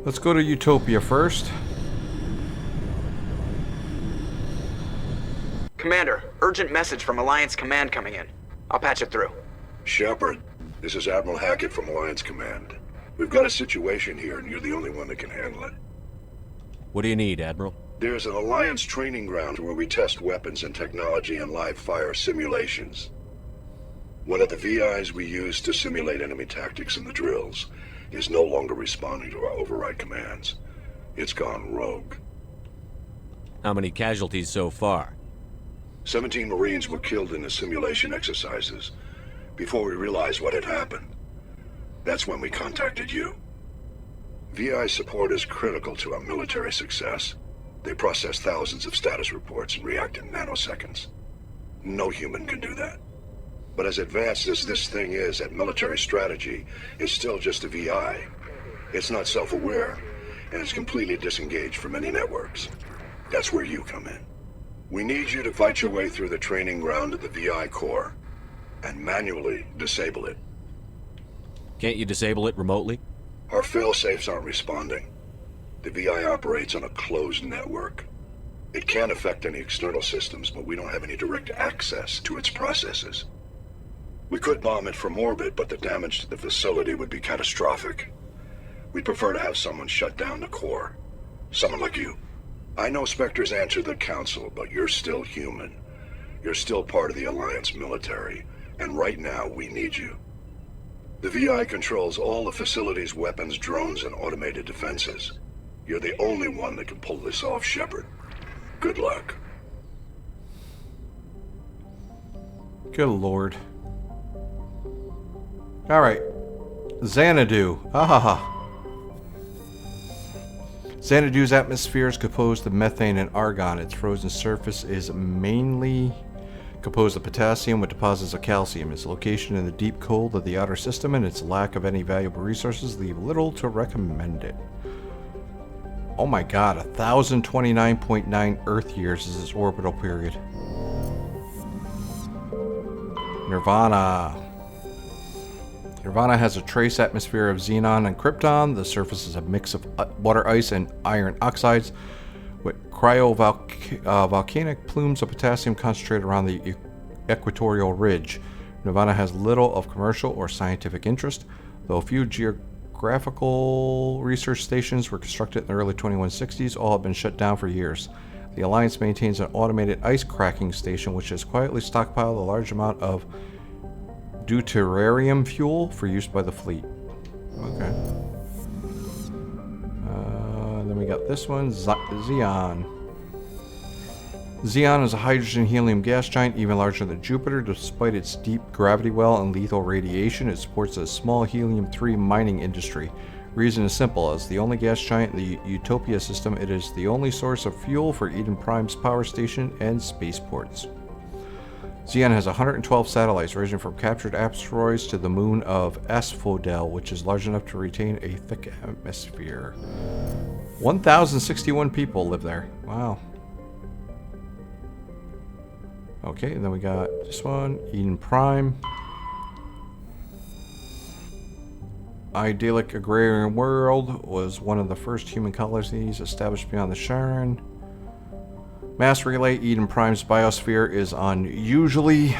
Let's go to Utopia first. Commander, urgent message from Alliance Command coming in. I'll patch it through. Shepard, this is Admiral Hackett from Alliance Command. We've got a situation here, and you're the only one that can handle it. What do you need, Admiral? There's an Alliance training ground where we test weapons and technology in live fire simulations. One of the VIs we use to simulate enemy tactics in the drills is no longer responding to our override commands. It's gone rogue. How many casualties so far? 17 Marines were killed in the simulation exercises before we realized what had happened. That's when we contacted you. VI support is critical to our military success. They process thousands of status reports and react in nanoseconds. No human can do that. But as advanced as this thing is at military strategy, it's still just a VI. It's not self-aware, and it's completely disengaged from any networks. That's where you come in. We need you to fight your way through the training ground of the VI core, and manually disable it. Can't you disable it remotely? Our fail-safes aren't responding. The VI operates on a closed network. It can affect any external systems, but we don't have any direct access to its processes. We could bomb it from orbit, but the damage to the facility would be catastrophic. We'd prefer to have someone shut down the core. Someone like you. I know Spectres answer the Council, but you're still human. You're still part of the Alliance military, and right now we need you. The VI controls all the facility's weapons, drones, and automated defenses. You're the only one that can pull this off, Shepard. Good luck. Good lord. Alright. Xanadu. Ahaha. Xanadu's atmosphere is composed of methane and argon. Its frozen surface is mainly composed of potassium with deposits of calcium. Its location in the deep cold of the outer system and its lack of any valuable resources leave little to recommend it. Oh my god, 1,029.9 Earth years is its orbital period. Nirvana. Nirvana has a trace atmosphere of xenon and krypton. The surface is a mix of water ice and iron oxides with cryovolcanic plumes of potassium concentrated around the equatorial ridge. Nirvana has little of commercial or scientific interest, though a few geographical research stations were constructed in the early 2160s. All have been shut down for years. The Alliance maintains an automated ice cracking station which has quietly stockpiled a large amount of deuterium fuel for use by the fleet. Okay. Then we got this one, Xeon. Xeon is a hydrogen-helium gas giant even larger than Jupiter. Despite its deep gravity well and lethal radiation, it supports a small helium-3 mining industry. Reason is simple. As the only gas giant in the Utopia system, it is the only source of fuel for Eden Prime's power station and spaceports. Xeon has 112 satellites ranging from captured asteroids to the moon of Asphodel, which is large enough to retain a thick atmosphere. 1,061 people live there. Wow. Okay, and then we got this one, Eden Prime. Idyllic agrarian world was one of the first human colonies established beyond the Charon. Mass relay Eden Prime's biosphere is unusually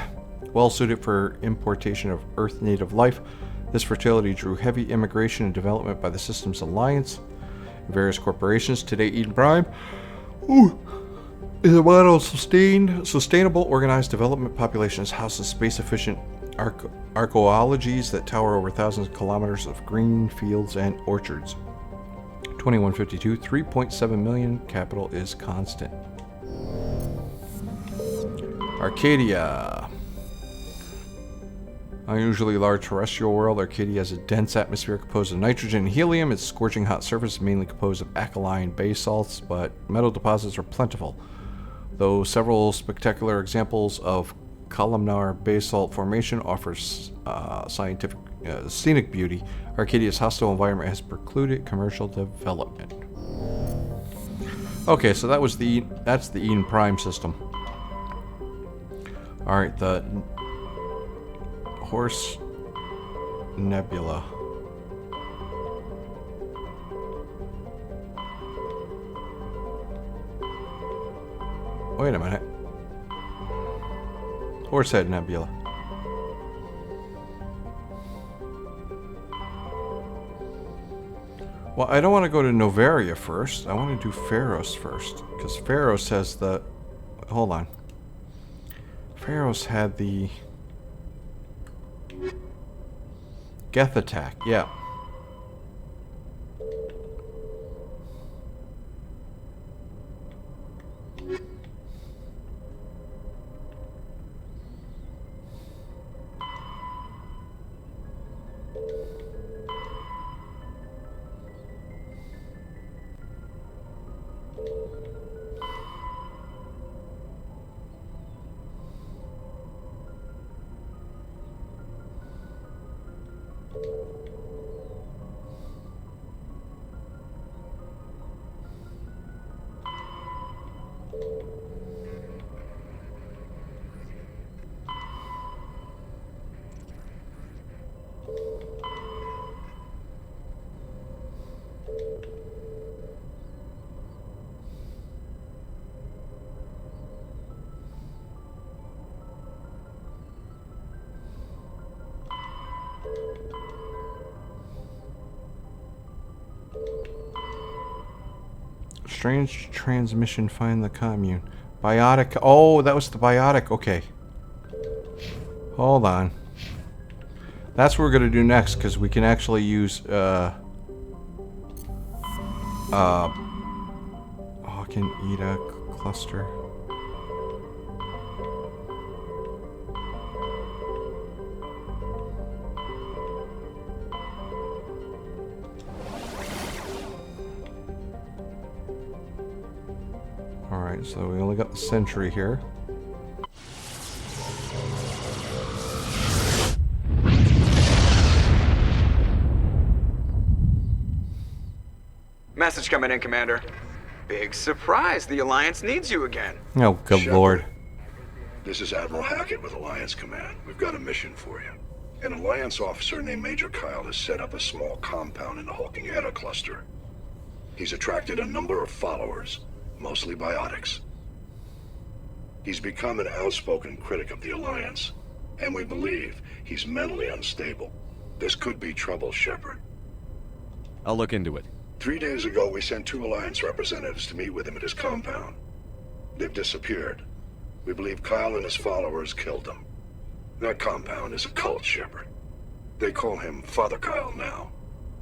well suited for importation of Earth native life. This fertility drew heavy immigration and development by the system's alliance and various corporations. Today, Eden Prime is a model of sustainable, organized development. Populations houses space-efficient archaeologies that tower over thousands of kilometers of green fields and orchards. 2152, 3.7 million. Capital is constant. Arcadia. Unusually large terrestrial world, Arcadia has a dense atmosphere composed of nitrogen and helium. Its scorching hot surface is mainly composed of alkaline basalts, but metal deposits are plentiful. Though several spectacular examples of columnar basalt formation offers scenic beauty, Arcadia's hostile environment has precluded commercial development. Okay, so that's the Eden Prime system. Alright, the Horse Nebula. Wait a minute. Horsehead Nebula. Well, I don't want to go to Novaria first. I want to do Pharos first. Because Pharos has the... Hold on. Pharos had the... Geth attack, yeah. Strange transmission, find the commune. Biotic. Oh, that was the biotic. Okay. Hold on. That's what we're going to do next, because we can actually use, oh, I can eat a cluster. Alright, so we only got the sentry here. Message coming in, Commander. Big surprise, the Alliance needs you again. Oh, good Shepard. lord. This is Admiral Hackett with Alliance Command. We've got a mission for you. An Alliance officer named Major Kyle has set up a small compound in the Hulking cluster. He's attracted a number of followers, mostly biotics. He's become an outspoken critic of the Alliance, and we believe he's mentally unstable. This could be trouble, Shepard. I'll look into it. 3 days ago, we sent 2 Alliance representatives to meet with him at his compound. They've disappeared. We believe Kyle and his followers killed them. That compound is a cult, Shepard. They call him Father Kyle now.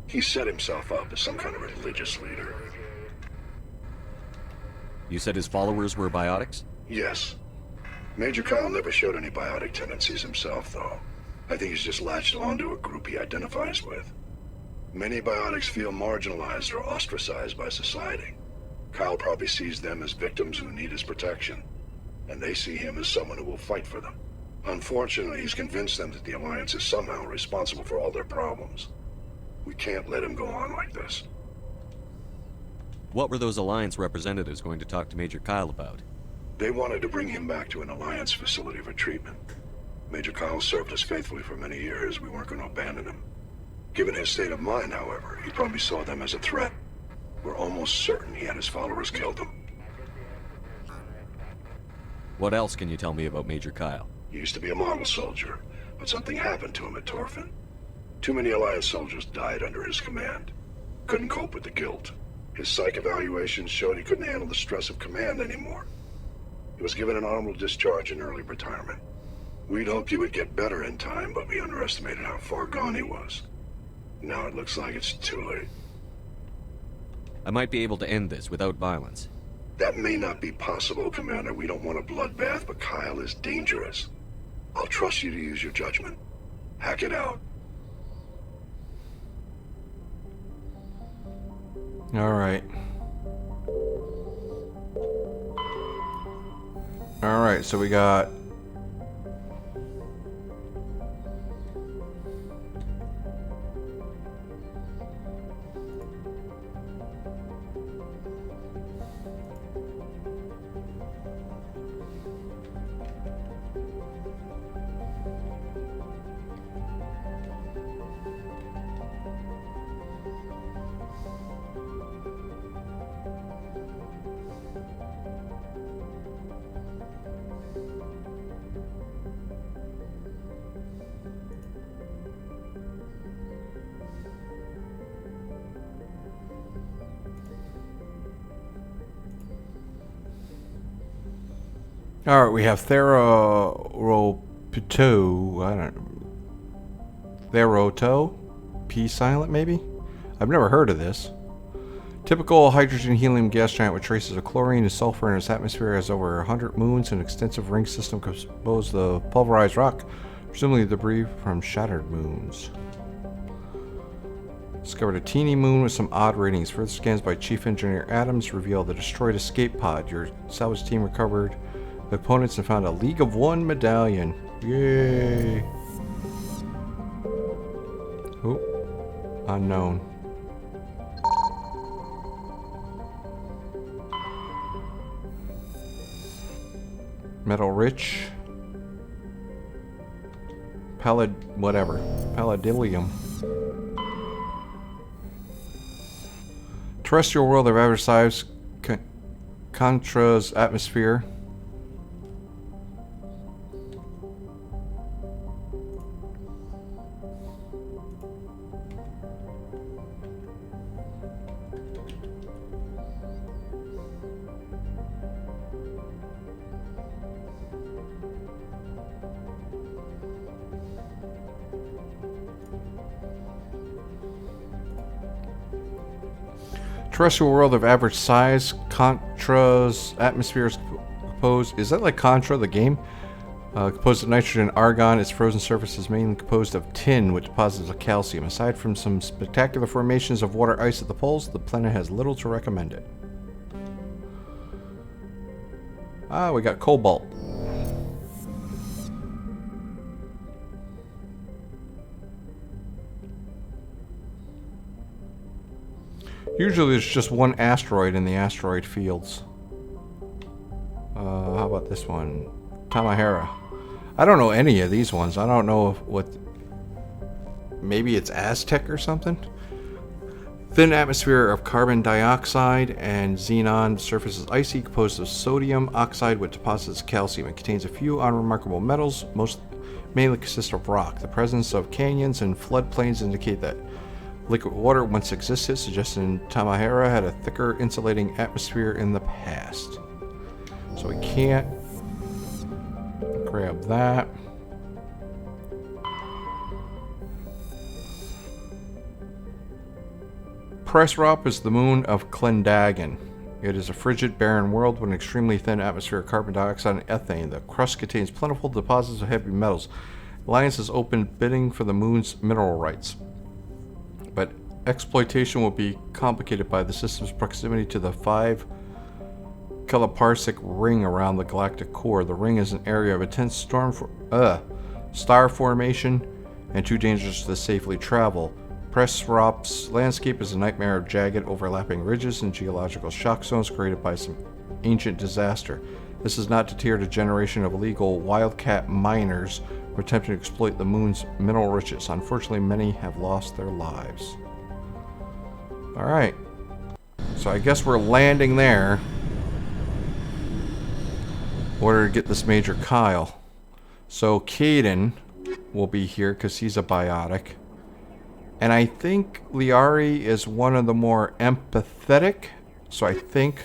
He set himself up as some kind of religious leader. You said his followers were biotics? Yes. Major Kyle never showed any biotic tendencies himself, though. I think he's just latched onto a group he identifies with. Many biotics feel marginalized or ostracized by society. Kyle probably sees them as victims who need his protection, and they see him as someone who will fight for them. Unfortunately, he's convinced them that the Alliance is somehow responsible for all their problems. We can't let him go on like this. What were those Alliance representatives going to talk to Major Kyle about? They wanted to bring him back to an Alliance facility for treatment. Major Kyle served us faithfully for many years. We weren't going to abandon him. Given his state of mind, however, he probably saw them as a threat. We're almost certain he had his followers killed him. What else can you tell me about Major Kyle? He used to be a model soldier, but something happened to him at Torfin. Too many Alliance soldiers died under his command. Couldn't cope with the guilt. His psych evaluations showed he couldn't handle the stress of command anymore. He was given an honorable discharge in early retirement. We'd hoped he would get better in time, but we underestimated how far gone he was. Now it looks like it's too late. I might be able to end this without violence. That may not be possible, Commander. We don't want a bloodbath, but Kyle is dangerous. I'll trust you to use your judgment. Hack it out. Alright. Alright, so we got... Alright, we have Theropito. I don't know. Theroto? P silent, maybe? I've never heard of this. Typical hydrogen helium gas giant with traces of chlorine and sulfur in its atmosphere, has over 100 moons and an extensive ring system composed of pulverized rock, presumably debris from shattered moons. Discovered a teeny moon with some odd ratings. Further scans by Chief Engineer Adams reveal the destroyed escape pod. Your salvage team recovered the components and found a League of One medallion. Yay! Oh, unknown. Metal rich. Palladium. Terrestrial world of average size. Cantra's atmosphere. Terrestrial world of average size. Cantra's atmosphere is composed. Is that like Contra, the game? Composed of nitrogen and argon. Its frozen surface is mainly composed of tin with deposits of calcium. Aside from some spectacular formations of water ice at the poles, the planet has little to recommend it. Ah, we got cobalt. Usually there's just one asteroid in the asteroid fields. How about this one? Tamahera. I don't know any of these ones. I don't know what... Maybe it's Aztec or something? Thin atmosphere of carbon dioxide and xenon. Surface is icy, composed of sodium oxide with deposits of calcium. It contains a few unremarkable metals, most mainly consist of rock. The presence of canyons and floodplains indicate that liquid water once existed, suggesting Tamahera had a thicker insulating atmosphere in the past. So we can't grab that. Presrop is the moon of Clendagon. It is a frigid, barren world with an extremely thin atmosphere of carbon dioxide and ethane. The crust contains plentiful deposits of heavy metals. Alliance has opened bidding for the moon's mineral rights, but exploitation will be complicated by the system's proximity to the 5 kiloparsec ring around the galactic core. The ring is an area of intense star formation and too dangerous to safely travel. Presrop's landscape is a nightmare of jagged, overlapping ridges and geological shock zones created by some ancient disaster. This is not to deter the generation of illegal wildcat miners who are attempting to exploit the moon's mineral riches. Unfortunately, many have lost their lives. Alright. So I guess we're landing there in order to get this Major Kyle. So Caden will be here because he's a biotic. And I think Liari is one of the more empathetic, so I think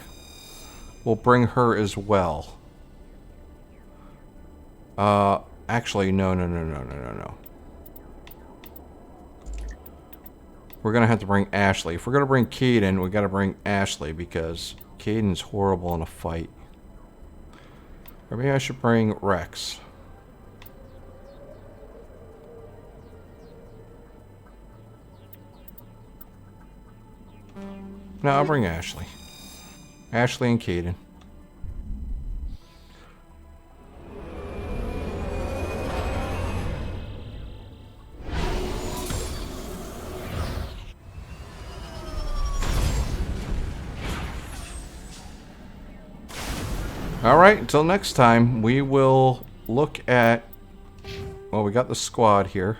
we'll bring her as well. Actually, no. We're gonna have to bring Ashley. If we're gonna bring Caden, we gotta bring Ashley because Caden's horrible in a fight. Or maybe I should bring Rex. No, I'll bring Ashley. Ashley and Caden. Alright, until next time, we will look at... Well, we got the squad here.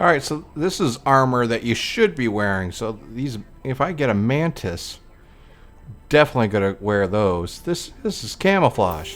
All right, so this is armor that you should be wearing. So these, if I get a mantis, definitely gonna wear those. This is camouflage.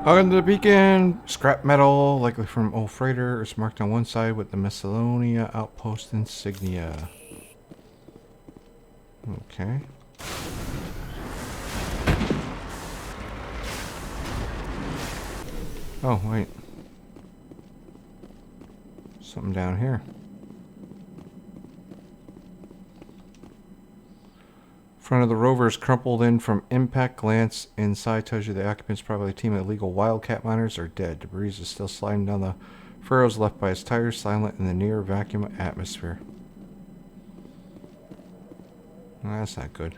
On the beacon, scrap metal, likely from old freighter, is marked on one side with the Macedonia outpost insignia. Okay. Oh, wait. Something down here. Front of the rover is crumpled in from impact. Glance inside tells you the occupants, probably a team of illegal wildcat miners, are dead. Debris is still sliding down the furrows left by his tires, silent in the near vacuum atmosphere. Well, that's not good.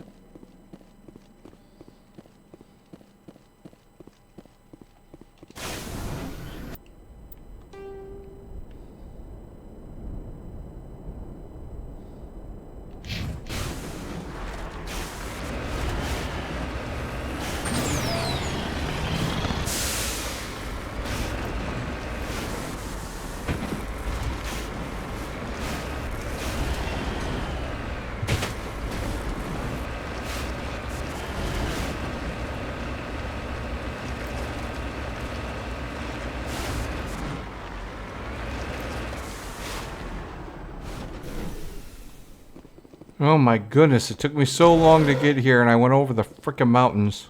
Oh my goodness, it took me so long to get here and I went over the frickin' mountains.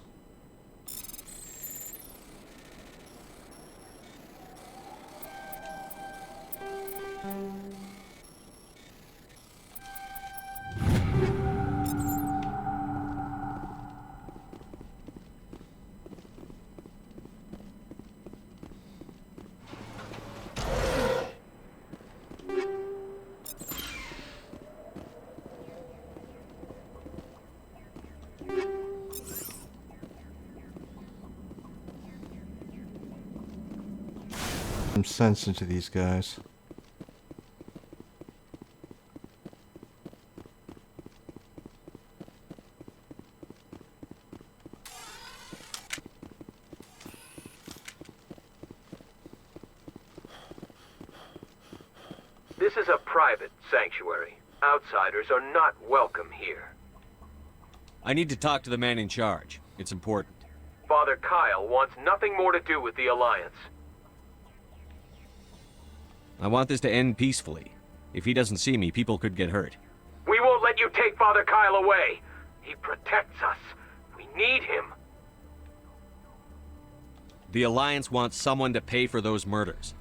Some sense into these guys. This is a private sanctuary. Outsiders are not welcome here. I need to talk to the man in charge. It's important. Father Kyle wants nothing more to do with the Alliance. I want this to end peacefully. If he doesn't see me, people could get hurt. We won't let you take Father Kyle away. He protects us. We need him. The Alliance wants someone to pay for those murders.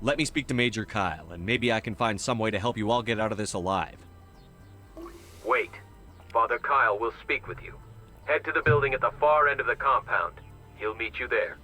Let me speak to Major Kyle, and maybe I can find some way to help you all get out of this alive. Wait. Father Kyle will speak with you. Head to the building at the far end of the compound. He'll meet you there.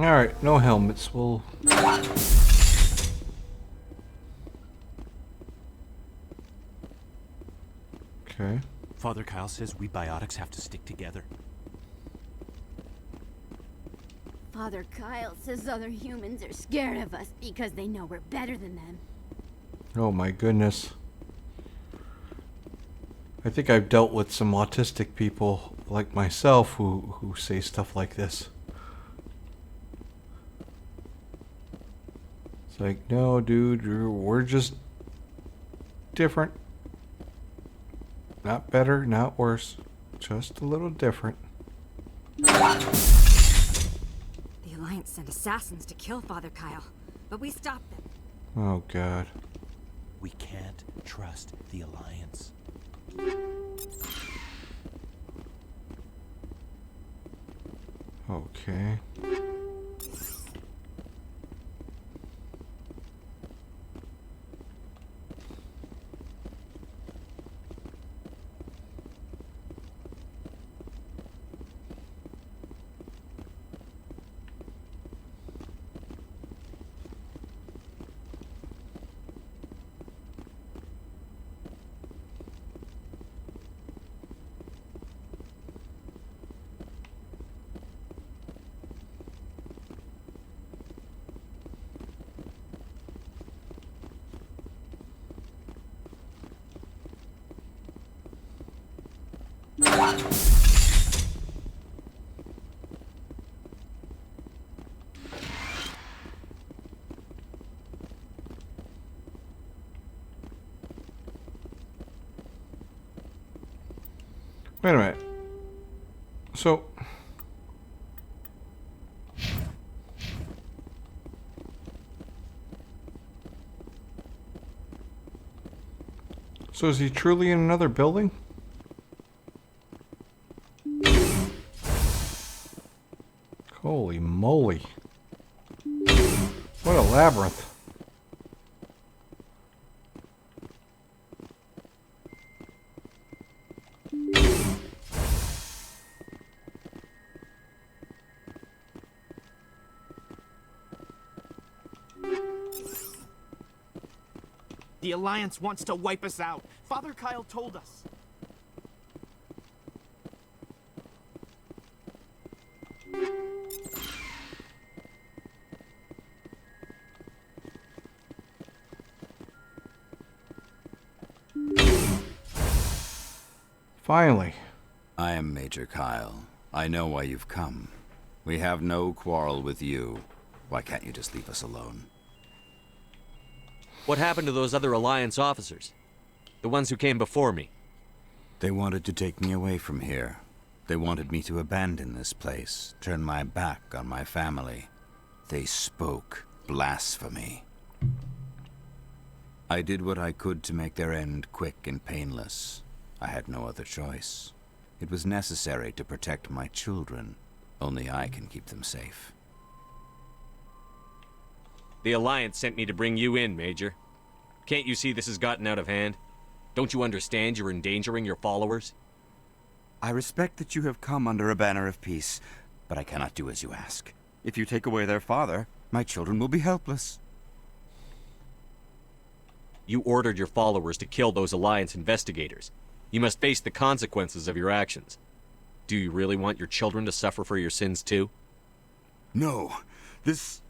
Alright, no helmets. We'll... Okay. Father Kyle says we biotics have to stick together. Father Kyle says other humans are scared of us because they know we're better than them. Oh my goodness. I think I've dealt with some autistic people like myself who say stuff like this. It's like, no, dude, we're just different. Not better, not worse. Just a little different. The Alliance sent assassins to kill Father Kyle, but we stopped them. Oh, God. We can't trust the Alliance. Okay. Wait a minute. So... So is he truly in another building? Holy moly. What a labyrinth. The Alliance wants to wipe us out. Father Kyle told us. Finally. I am Major Kyle. I know why you've come. We have no quarrel with you. Why can't you just leave us alone? What happened to those other Alliance officers? The ones who came before me? They wanted to take me away from here. They wanted me to abandon this place, turn my back on my family. They spoke blasphemy. I did what I could to make their end quick and painless. I had no other choice. It was necessary to protect my children. Only I can keep them safe. The Alliance sent me to bring you in, Major. Can't you see this has gotten out of hand? Don't you understand you're endangering your followers? I respect that you have come under a banner of peace, but I cannot do as you ask. If you take away their father, my children will be helpless. You ordered your followers to kill those Alliance investigators. You must face the consequences of your actions. Do you really want your children to suffer for your sins too? No, this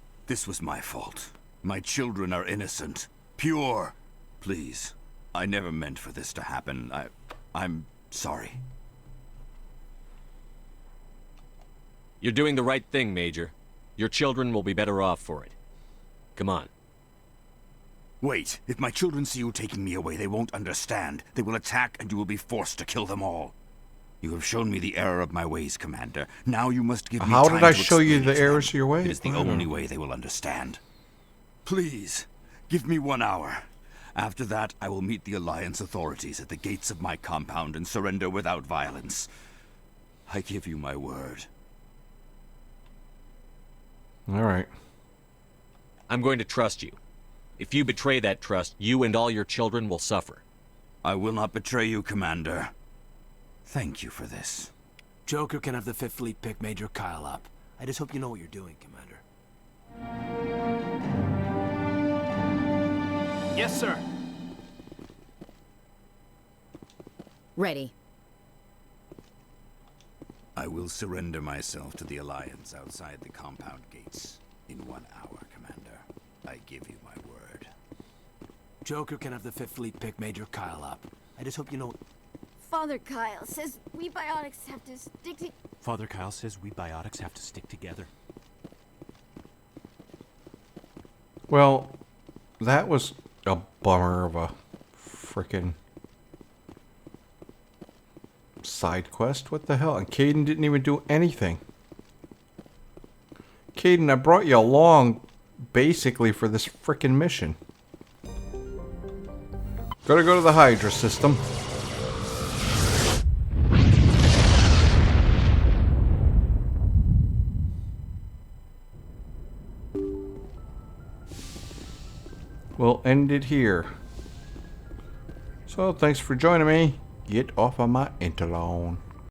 was my fault. My children are innocent, pure. Please, I never meant for this to happen. I'm sorry. You're doing the right thing, Major. Your children will be better off for it. Come on. Wait, if my children see you taking me away, they won't understand. They will attack and you will be forced to kill them all. You have shown me the error of my ways, Commander. Now you must give me How time did I to show you explain the it to them. errors of your ways? It is the only way they will understand. Please, give me 1 hour. After that, I will meet the Alliance authorities at the gates of my compound and surrender without violence. I give you my word. All right. I'm going to trust you. If you betray that trust, you and all your children will suffer. I will not betray you, Commander. Thank you for this. Joker can have the 5th Fleet pick Major Kyle up. I just hope you know what you're doing, Commander. Yes, sir. Ready. I will surrender myself to the Alliance outside the compound gates in 1 hour, Commander. I give you my word. Joker can have the Fifth Fleet pick Major Kyle up. I just hope you know... Father Kyle says we biotics have to stick to... Father Kyle says we biotics have to stick together. Well, that was a bummer of a frickin' side quest. What the hell? And Caden didn't even do anything. Caden, I brought you along basically for this frickin' mission. Gotta go to the Hydra system. We'll end it here. So, thanks for joining me. Get off of my interlawn.